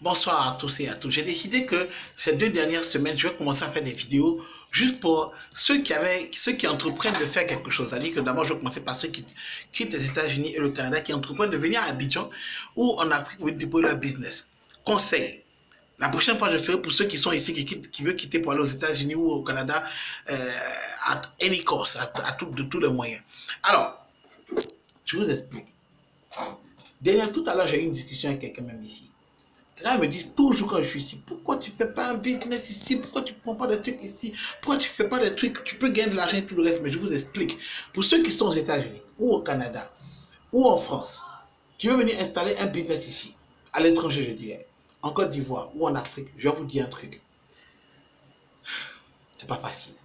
Bonsoir à tous et à toutes. J'ai décidé que ces 2 dernières semaines, je vais commencer à faire des vidéos juste pour ceux qui entreprennent de faire quelque chose. C'est-à-dire que d'abord, je vais commencer par ceux qui quittent les États-Unis et le Canada, qui entreprennent de venir à Abidjan ou en Afrique pour déployer leur business. Conseil. La prochaine fois, je ferai pour ceux qui sont ici, qui veulent quitter pour aller aux États-Unis ou au Canada, à any cost, de tous les moyens. Alors, je vous explique. Tout à l'heure, j'ai eu une discussion avec quelqu'un même ici. Là, ils me disent toujours quand je suis ici, pourquoi tu ne fais pas un business ici? Pourquoi tu ne prends pas des trucs ici? Pourquoi tu ne fais pas des trucs? Tu peux gagner de l'argent et tout le reste. Mais je vous explique. Pour ceux qui sont aux États-Unis, ou au Canada, ou en France, qui veulent venir installer un business ici, à l'étranger, je dirais, en Côte d'Ivoire ou en Afrique, je vais vous dire un truc. C'est pas facile.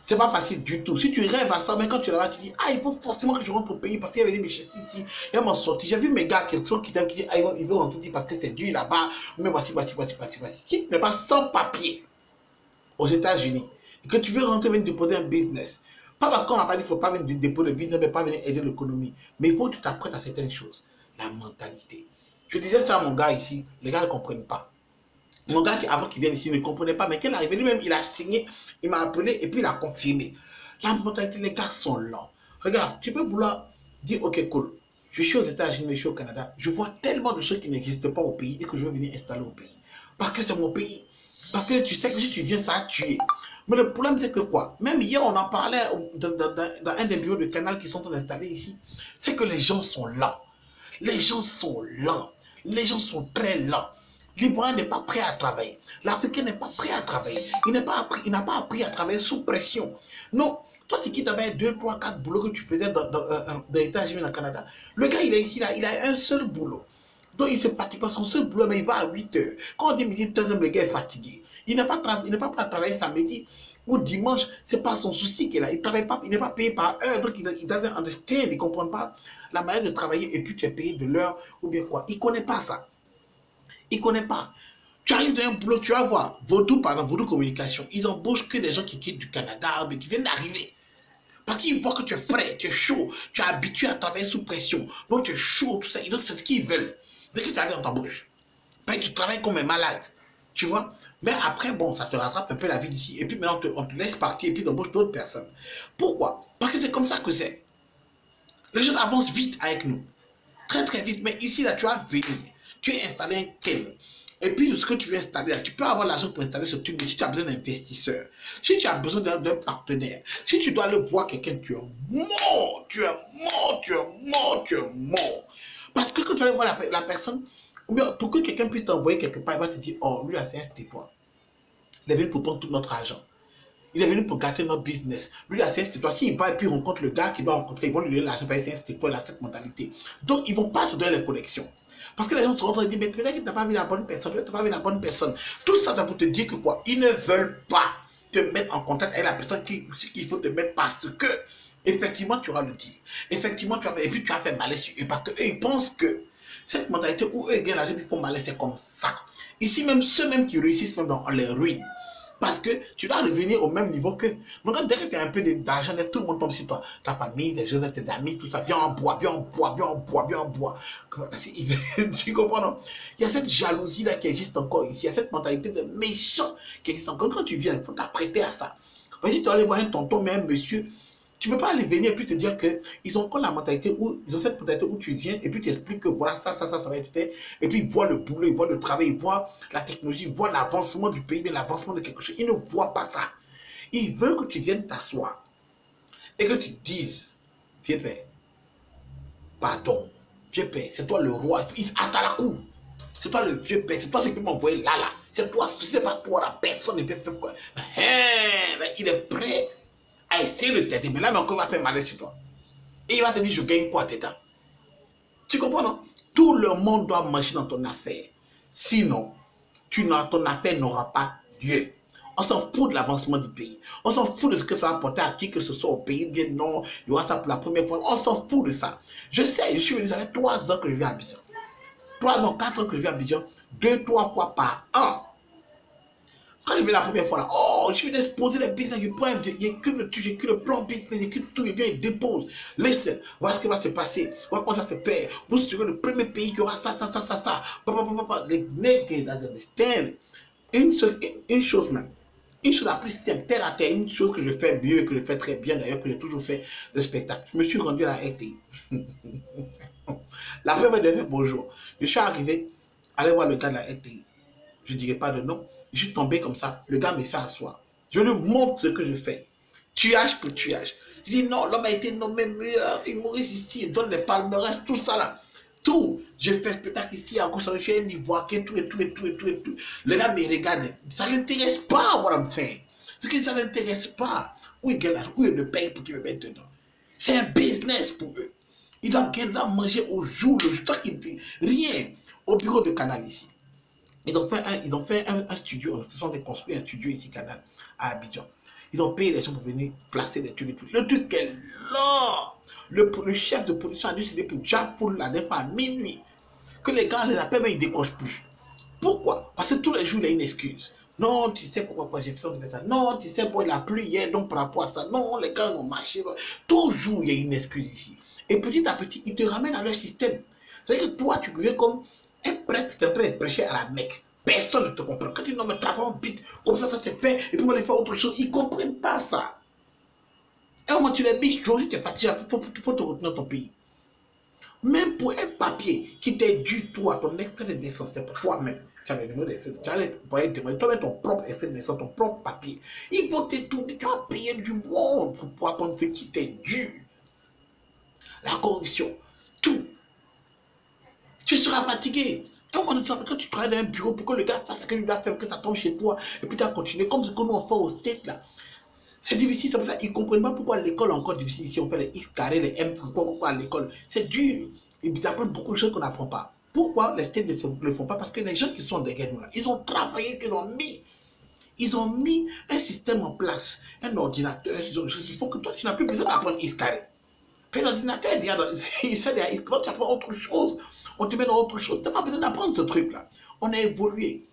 C'est pas facile du tout. Si tu rêves à ça, mais quand tu l'as, tu dis, ah, il faut forcément que je rentre au pays parce qu'il va venir me chercher ici. Il va m'en sortir. J'ai vu mes gars qui sont qui disent, ah, ils vont rentrer parce que c'est dur là-bas. Mais voici. Si tu n'es pas sans papier aux États-Unis et que tu veux rentrer, venir déposer un business, pas parce qu'on n'a pas dit qu'il ne faut pas venir déposer le business, mais pas venir aider l'économie. Mais il faut que tu t'apprêtes à certaines choses. La mentalité. Je disais ça à mon gars ici, les gars ne comprennent pas. Mon gars, avant qu'il vienne ici, ne comprenait pas, mais quand il est arrivé lui-même, il a signé, il m'a appelé et puis il a confirmé. La mentalité, les gars sont lents. Regarde, tu peux vouloir dire, ok, cool, je suis aux États-Unis, je suis au Canada, je vois tellement de choses qui n'existent pas au pays et que je veux venir installer au pays. Parce que c'est mon pays. Parce que tu sais que si tu viens, ça a tué. Mais le problème, c'est que quoi? Même hier, on en parlait dans un des bureaux de Canal qui sont installés ici. C'est que les gens sont lents. Les gens sont lents. Les gens sont très lents. L'Ivoirien n'est pas prêt à travailler. L'Africain n'est pas prêt à travailler. Il n'a pas appris à travailler sous pression. Non. Toi, tu quittes avec 2, 3, 4 boulots que tu faisais dans les États-Unis et au Canada. Le gars, il est ici, là, il a un seul boulot. Donc, il ne se fatigue pas son seul boulot, mais il va à 8 heures. Quand on dit midi, 13h, le gars est fatigué. Il n'est pas prêt à travailler samedi ou dimanche. Ce n'est pas son souci qu'il a. Il travaille pas, il n'est pas payé par heure. Donc, il doesn't understand. Il ne comprend pas la manière de travailler et puis tu es payé de l'heure ou bien quoi. Il ne connaît pas ça. Il ne connaît pas. Tu arrives dans un boulot, tu vas voir. Vodou, par exemple, Vodou Communication, ils embauchent que des gens qui quittent du Canada, mais qui viennent d'arriver. Parce qu'ils voient que tu es frais, tu es chaud, tu es habitué à travailler sous pression. Donc tu es chaud, tout ça. Donc c'est ce qu'ils veulent. Dès que tu arrives, on t'embauche. Ben, tu travailles comme un malade. Tu vois? Mais après, bon, ça se rattrape un peu la vie d'ici. Et puis maintenant, on te laisse partir et puis on embauche d'autres personnes. Pourquoi? Parce que c'est comme ça que c'est. Les gens avancent vite avec nous. Très très vite. Mais ici, là, tu vas venir. Tu es installé un thème. Et puis, ce que tu veux installer, là, tu peux avoir l'argent pour installer ce truc, mais si tu as besoin d'investisseurs, si tu as besoin d'un partenaire, si tu dois aller voir quelqu'un, tu es mort, tu es mort, tu es mort, tu es mort. Parce que quand tu vas aller voir la personne, pour que quelqu'un puisse t'envoyer quelque part, il va te dire, oh, lui, là, c'est un stéphane. Il est venu pour prendre tout notre argent. Il est venu pour gâter notre business. Lui, là, c'est un stéphane. S'il va et puis rencontre le gars qu'il doit rencontrer, ils vont lui donner l'argent, parce que c'est un stéphane, il a cette mentalité. Donc, ils ne vont pas te donner les connexions. Parce que les gens se rendent et disent, mais peut-être que tu n'as pas vu la bonne personne, peut-être que tu n'as pas vu la bonne personne. Tout ça, c'est pour te dire que quoi? Ils ne veulent pas te mettre en contact avec la personne qu'il faut te mettre parce que, effectivement, tu auras le dire. Effectivement, et puis tu as fait mal sur eux parce qu'eux, ils pensent que cette mentalité où eux gagnent l'argent, ils font mal, c'est comme ça. Ici, même ceux même qui réussissent, même on les ruine. Parce que tu dois revenir au même niveau que. Donc, dès que tu as un peu d'argent, tout le monde tombe sur toi. Ta famille, les jeunes, tes amis, tout ça. Viens en bois, viens en bois, viens en bois, viens en bois. Tu comprends, non? Il y a cette jalousie-là qui existe encore ici. Il y a cette mentalité de méchant qui existe encore. Quand tu viens, il faut t'apprêter à ça. Si tu dois aller voir un tonton, mais un monsieur, tu ne peux pas aller venir et puis te dire qu'ils ont encore la mentalité où ils ont cette mentalité où tu viens et puis tu expliques que voilà, ça va être fait. Et puis ils voient le boulot, ils voient le travail, ils voient la technologie, ils voient l'avancement du pays, l'avancement de quelque chose. Ils ne voient pas ça. Ils veulent que tu viennes t'asseoir et que tu dises, vieux père, pardon, vieux père, c'est toi le roi. Ils attendent la cour. C'est toi le vieux père, c'est toi qui peux m'envoyer là. C'est toi, si c'est pas toi, la personne ne peut faire quoi. Il est prêt à essayer de t'aider, mais là, mais encore, il va faire mal sur toi. Et il va te dire, je gagne quoi, Teta? Tu comprends, non? Tout le monde doit marcher dans ton affaire. Sinon, ton affaire n'aura pas lieu. On s'en fout de l'avancement du pays. On s'en fout de ce que ça va apporter à qui que ce soit au pays. Bien non, il y aura ça pour la première fois. On s'en fout de ça. Je sais, je suis venu, ça fait 3 ans que je vis à Abidjan. 4 ans que je vis à Abidjan. 2, 3 fois par an. Quand je vais la première fois là, oh, je vais poser les business, je prends, j'ai que le plan business, j'ai que tout, je viens et dépose. Listen, voilà ce qui va se passer, voilà comment ça se fait. Vous serez le premier pays qui aura ça. Les niggas doesn't understand. Une chose même, une chose la plus simple, terre à terre, une chose que je fais mieux, que je fais très bien d'ailleurs, que j'ai toujours fait, le spectacle. Je me suis rendu à la RTI. La première fois, bonjour. Je suis arrivé, aller voir le gars de la RTI. Je ne dirai pas de nom. Je suis tombé comme ça. Le gars me fait asseoir. Je lui montre ce que je fais. Tuage pour tuage. Je dis non, l'homme a été nommé meilleur humoriste ici. Il donne les palmarès, tout ça là. Tout. Je fais spectacle ici, à gauche, je suis un Ivoire, tout. Le gars me regarde. Ça ne l'intéresse pas, what I'm saying. Ce qui ça ne l'intéresse pas. Où il le paye pour qu'il me mette dedans. C'est un business pour eux. Ils doivent manger au jour, le jour. Rien. Au bureau de Canal ici. Ils ont fait un studio, ils se sont construit un studio ici, Canal, à Abidjan. Ils ont payé les gens pour venir placer des trucs et tout. Le truc est là. Le chef de production a décidé pour Japoul, la dernière fois, à minuit, que les gars les appellent, mais ils ne décrochent plus. Pourquoi? Parce que tous les jours, il y a une excuse. Non, tu sais pourquoi j'ai fait ça. Non, tu sais pourquoi il a plu hier, donc par rapport à ça. Non, les gars ont marché. Toujours, il y a une excuse ici. Et petit à petit, ils te ramènent à leur système. C'est-à-dire que toi, tu deviens comme un prêtre qui est en train de prêcher à la Mecque. Personne ne te comprend. Quand tu dis non, mais travaillons vite, comme ça c'est fait, et puis on va aller faire autre chose. Ils ne comprennent pas ça. Et au moment où tu les biches, tu es parti, il faut te retenir dans ton pays. Même pour un papier qui t'est dû, toi, ton extrait de naissance, c'est pour toi-même. Tu as le numéro d'extrait, tu allais demander toi-même ton propre extrait de naissance, ton propre papier. Ils vont te tourner, tu vas payer du monde pour pouvoir prendre ce qui t'est dû. La corruption, tout. Tu seras fatigué. Quand tu travailles dans un bureau pour que le gars fasse ce que lui doit faire, que ça tombe chez toi, et puis tu as continué, comme ce que nous on fait au States là. C'est difficile, c'est pour ça qu'ils ne comprennent pas pourquoi l'école est encore difficile. Si on fait les X carrés, les M, pourquoi à l'école, c'est dur. Ils apprennent beaucoup de choses qu'on n'apprend pas. Pourquoi les States ne le font pas? Parce que les gens qui sont derrière nous là, ils ont travaillé, ils ont mis un système en place, un ordinateur, il faut que toi tu n'as plus besoin d'apprendre X carré. Puis l'ordinateur, il sait derrière X carré, tu apprends autre chose. On te met dans autre chose. Tu n'as pas besoin d'apprendre ce truc-là. On a évolué.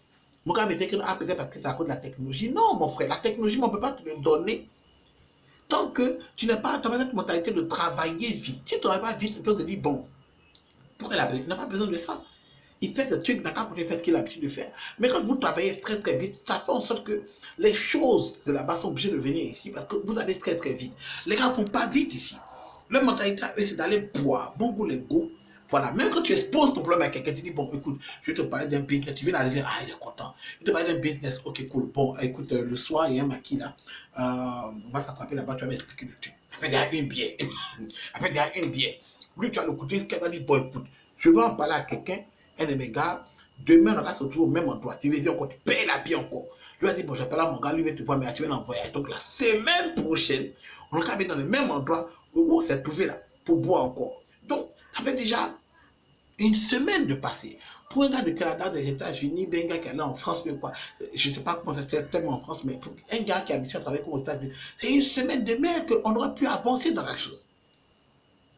Mon gars me dit que peut-être parce que c'est à cause de la technologie. Non, mon frère, la technologie, on ne peut pas te le donner tant que tu n'as pas cette mentalité de travailler vite. Si tu ne travailles pas vite, tu peux te dire, bon, pourquoi il n'a pas besoin de ça? Il fait ce truc, d'accord, pour faire ce qu'il a l'habitude de faire. Mais quand vous travaillez très très vite, ça fait en sorte que les choses de là-bas sont obligées de venir ici parce que vous allez très très vite. Les gars ne font pas vite ici. Leur mentalité, eux, c'est d'aller boire. Mon goût, les go. Voilà, même quand tu exposes ton problème à quelqu'un, tu dis, bon, écoute, je vais te parler d'un business, tu viens d'arriver, ah, il est content. Je vais te parler d'un business, ok, cool. Bon, écoute, le soir, il y a un maquis là, on va s'attraper là-bas, tu vas m'expliquer le truc. Après, il y a une bière. Après, il y a une bière. Lui, tu vas l'écouter, ce qu'elle va dire, bon, écoute, je vais en parler à quelqu'un, un de mes gars, demain, on va se retrouver au même endroit. Tu viens encore, tu payes la bière encore. Je lui ai dit, bon, j'appelle à mon gars, lui, il va te voir, mais tu viens en voyage. Donc, la semaine prochaine, on va aller dans le même endroit où on s'est trouvé là, pour boire encore. Donc, ça fait déjà une semaine de passé. Pour un gars de Canada, des États-Unis, un gars qui est allé en France, mais quoi, je ne sais pas comment ça se fait tellement en France, mais pour un gars qui a habitué à travailler comme aux États-Unis, c'est une semaine de merde qu'on aurait pu avancer dans la chose.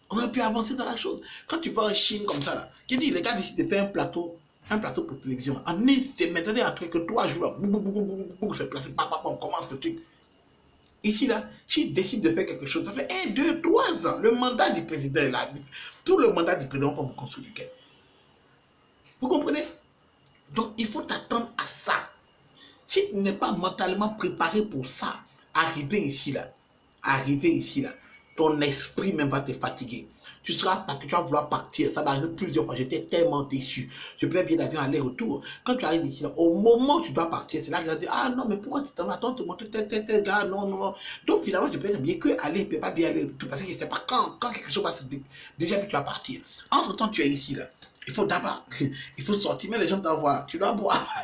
On aurait pu avancer dans la chose. Quand tu vas en Chine comme ça, là, je dis, les gars décident de faire un plateau pour télévision. En une semaine, attendez, après que 3 jours, là, c'est placé, on commence le truc. Ici, là, s'il décide de faire quelque chose, ça fait 1, 2, 3 ans. Le mandat du président est là. Tout le mandat du président, on peut vous construire lequel. Vous comprenez? Donc, il faut t'attendre à ça. Si tu n'es pas mentalement préparé pour ça, arriver ici, là, ton esprit même va te fatiguer. Tu seras, parce que tu vas vouloir partir. Ça va arriver plusieurs fois. J'étais tellement déçu. Je paye un billet d'avion aller-retour. Quand tu arrives ici, là, au moment où tu dois partir, c'est là que tu vas dire, ah non, mais pourquoi tu t'en vas? Attends, te montrer tel gars, non. Donc finalement, je paye un billet que aller, il ne peut pas bien aller. Parce que je ne sais pas quand quelque chose va se dire. Déjà que tu vas partir. Entre-temps, tu es ici, là. Il faut d'abord, il faut sortir, mais les gens doivent voir. Tu dois boire,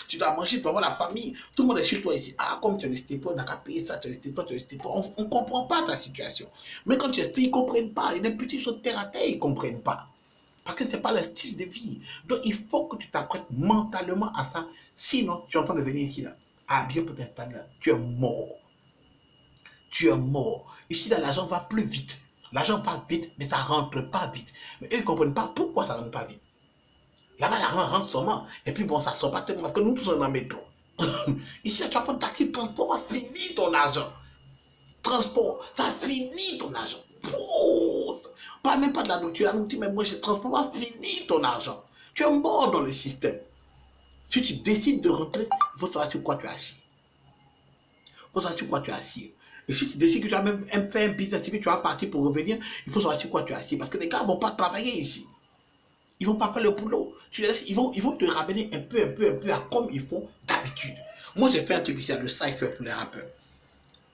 tu dois manger, tu dois voir la famille. Tout le monde est chez toi ici. Ah, comme tu es resté pas, on n'a qu'à payer ça, tu es resté pas, On ne comprend pas ta situation. Mais quand tu expliques, ils ne comprennent pas. Il y a des petites choses terre à terre, ils ne comprennent pas. Parce que ce n'est pas le style de vie. Donc, il faut que tu t'apprêtes mentalement à ça. Sinon, tu es en train de venir ici, là. Ah, bien pour t'installer là. Tu es mort. Tu es mort. Ici, là, l'argent va plus vite. L'argent part vite, mais ça ne rentre pas vite. Mais eux, ils ne comprennent pas pourquoi ça ne rentre pas vite. Là-bas, l'argent rentre seulement. Et puis bon, ça ne sort pas tellement. Parce que nous tous sommes dans le métro. Ici, tu vas prendre taxi, transport, va finir ton argent. Transport, ça finit ton argent. Oh, pas même pas de la nourriture, mais moi, je transport, va finir ton argent. Tu es mort dans le système. Si tu décides de rentrer, il faut savoir sur quoi tu es assis. Il faut savoir sur quoi tu es assis. Et si tu décides que tu vas même faire un business, tu vas partir pour revenir, il faut savoir sur quoi tu es assis. Parce que les gars ne vont pas travailler ici. Ils ne vont pas faire le boulot. Ils vont te ramener un peu à comme ils font d'habitude. Moi, j'ai fait un truc ici, le cypher pour les rappeurs.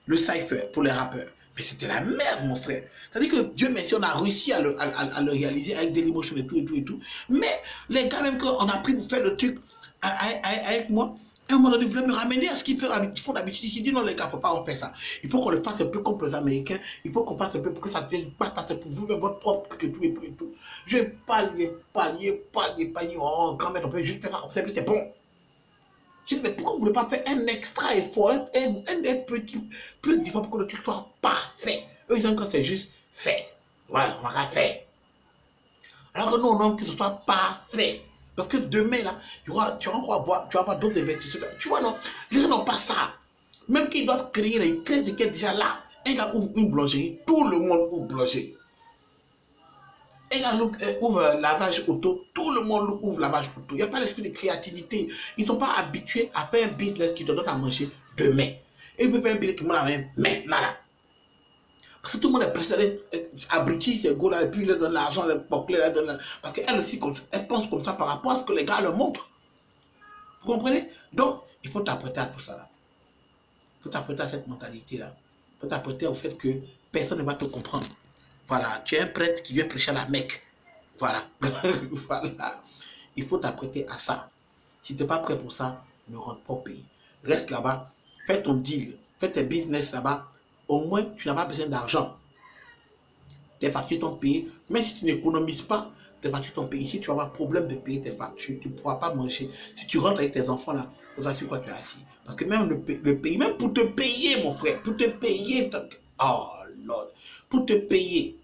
Le cypher pour les rappeurs. Mais c'était la merde, mon frère. C'est-à-dire que Dieu merci, on a réussi à le réaliser avec Dailymotion et tout. Mais les gars, même quand on a pris pour faire le truc avec moi, à un moment donné, ils voulaient me ramener à ce qu'ils font d'habitude. Ils disent non, les gars, il ne faut pas en faire ça. Il faut qu'on le fasse un peu comme les Américains. Il faut qu'on fasse un peu pour que ça devienne pas pour vous, mais votre propre truc et tout. Je n'ai pas oh, grand-mère, on peut juste faire ça comme ça, c'est bon. Je dis, mais pourquoi vous ne voulez pas faire un extra effort, un petit, plus d'effort pour que le truc soit parfait? Eux, ils ont quand c'est juste fait. Voilà, on va faire. Alors que nous, on aime que ce soit parfait. Parce que demain, là, tu vas avoir d'autres investisseurs. Tu vois, non, les gens n'ont pas ça. Même qu'ils doivent créer, ils créent ce qui est déjà là. Un gars ouvre une boulangerie, tout le monde ouvre boulangerie. Un gars ouvre lavage auto, tout le monde ouvre lavage auto. Il n'y a pas l'esprit de créativité. Ils ne sont pas habitués à faire un business qui te donne à manger demain. Et ils peuvent faire un business qui me donne maintenant là. Parce que tout le monde est pressé abruti, ces gars-là, et puis ils leur donnent l'argent, les boucles, parce qu'elle aussi, elle pense comme ça par rapport à ce que les gars leur montrent. Vous comprenez? Donc, il faut t'apprêter à tout ça là. Il faut t'apprêter à cette mentalité-là. Il faut t'apprêter au fait que personne ne va te comprendre. Voilà, tu es un prêtre qui vient prêcher à la Mecque. Voilà. Voilà. Il faut t'apprêter à ça. Si tu n'es pas prêt pour ça, ne rentre pas au pays. Reste là-bas, fais ton deal, fais tes business là-bas. Au moins, tu n'as pas besoin d'argent. Tes factures sont payées. Même si tu n'économises pas, tes factures sont payées. Si tu vas avoir problème de payer tes factures, tu ne pourras pas manger. Si tu rentres avec tes enfants là, tu vas sur quoi tu es assis. Parce que même le pays, même pour te payer, mon frère, pour te payer, oh Lord, pour te payer,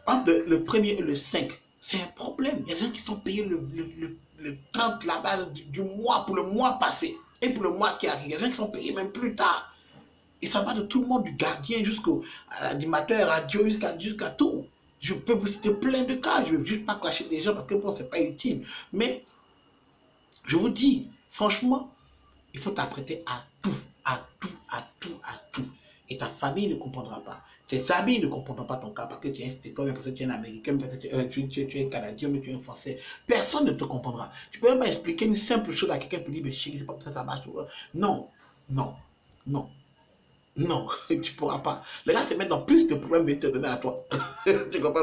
entre le 1er et le 5, c'est un problème. Il y a des gens qui sont payés le 30 là-bas du mois, pour le mois passé. Et pour le mois qui arrive, il y a des gens qui sont payés même plus tard. Et ça va de tout le monde, du gardien jusqu'au animateur, radio, jusqu'à tout. Je peux vous citer plein de cas. Je ne veux juste pas clasher des gens parce que bon, c'est pas utile. Mais je vous dis, franchement, il faut t'apprêter à tout. Et ta famille ne comprendra pas. Tes amis ne comprendront pas ton cas parce que tu es un Stéphane, parce que tu es un Américain, parce que tu es un Canadien, mais tu es un Français. Personne ne te comprendra. Tu peux même pas expliquer une simple chose à quelqu'un pour dire, mais chérie, c'est pas comme ça marche. Non, non, non. Non, tu ne pourras pas. Les gars se mettent dans plus de problèmes de te donner à toi. Tu comprends?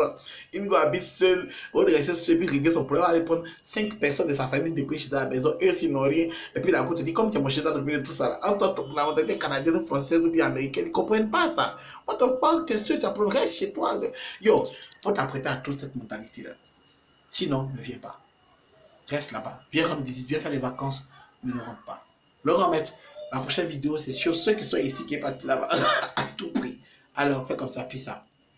Il doit habiter seul, au lieu de rester seul, puis régler son problème, aller prendre 5 personnes de sa famille depuis chez la maison, eux s'ils n'ont rien, et puis la côte te dit, comme tu es mon chef d'entreprise et tout ça, en tant que la mentalité canadienne, française ou bien américaine, ils ne comprennent pas ça. On te parle, t'es sûr, tu apprends, reste chez toi. Yo, faut t'apprêter à toute cette mentalité-là. Sinon, ne viens pas. Reste là-bas. Viens rendre visite, viens faire les vacances, mais ne rentre pas. Le grand maître. La prochaine vidéo, c'est sur ceux qui sont ici qui est parti là-bas à tout prix. Alors, fais comme ça, puis ça.